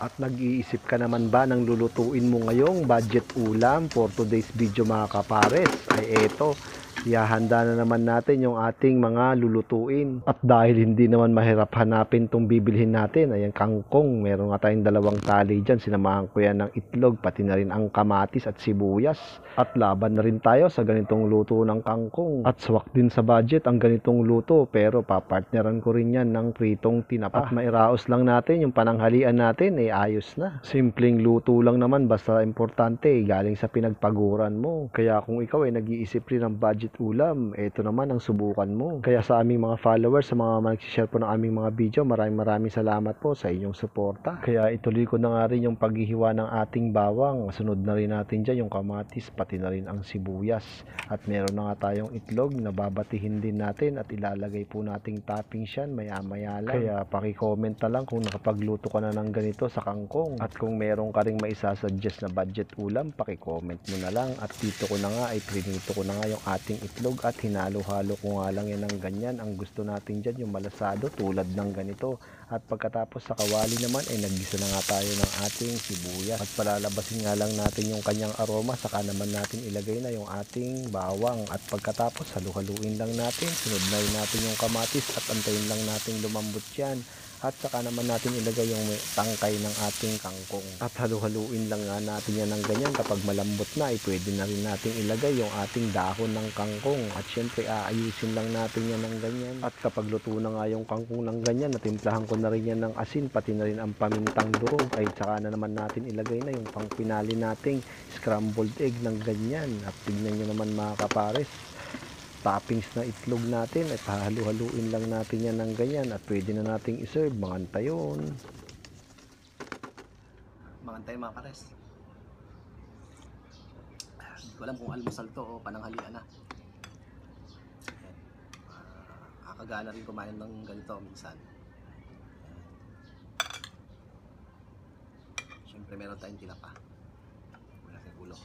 At nag-iisip ka naman ba ng lulutuin mo ngayong budget ulam for today's video mga kapares? Ay eto, ihahanda na naman natin yung ating mga lulutuin. At dahil hindi naman mahirap hanapin tong bibilhin natin, ayan kangkong, meron nga tayong dalawang tali dyan, sinamahan ko yan ng itlog, pati na rin ang kamatis at sibuyas. At laban na rin tayo sa ganitong luto ng kangkong. At swak din sa budget ang ganitong luto, pero papartneran ko rin yan ng pritong tinapa. At mairaos lang natin yung pananghalian natin, ayos na. Simpleng luto lang naman, basta importante galing sa pinagpaguran mo. Kaya kung ikaw ay nag-iisip rin ng budget ulam, ito naman ang subukan mo. Kaya sa aming mga followers, sa mga nag-share po ng aming mga video, maraming salamat po sa inyong suporta. Kaya ituloy ko na nga rin yung paghihiwa ng ating bawang. Sunod na rin natin dyan yung kamatis, pati na rin ang sibuyas. At meron na nga tayong itlog na babatihin din natin at ilalagay po nating toppings yan maya-maya lang. Kaya paki-comment na lang kung nakapagluto ka na ng ganito sa kangkong. At kung meron ka ring maisasuggest na budget ulam, paki-comment mo na lang. At dito ko na nga ay prinito ko na nga yung ating itlog at hinalo-halo ko nga lang yan ng ganyan. Ang gusto natin dyan yung malasado tulad ng ganito. At pagkatapos sa kawali naman ay naggisa na nga tayo ng ating sibuyas. At palalabasin nga lang natin yung kanyang aroma, saka naman natin ilagay na yung ating bawang. At pagkatapos halu-haluin lang natin, sunod na rin natin yung kamatis at antayin lang natin lumambot yan. At saka naman natin ilagay yung tangkay ng ating kangkong. At halu-haluin lang nga natin yan ng ganyan. Kapag malambot na, ay pwede na rin natin ilagay yung ating dahon ng kangkong. At syempre, aayusin lang natin yan ng ganyan. At kapag luto na nga yung kangkong ng ganyan, natimplahan ko na rin yan ng asin, pati na rin ang pamintang durog. Ay saka na naman natin ilagay na yung pangpinali nating scrambled egg ng ganyan. At tignan nyo naman mga kapares, toppings na itlog natin at halu-haluin lang natin yan ng ganyan at pwede na nating iserve. Mangantay yun. Mangantay mga pares. Hindi ko alam kung almusal to o pananghalian na. Nakakagana rin kumain ng ganito minsan. Siyempre meron tayong tinapa. Wala sa ulo.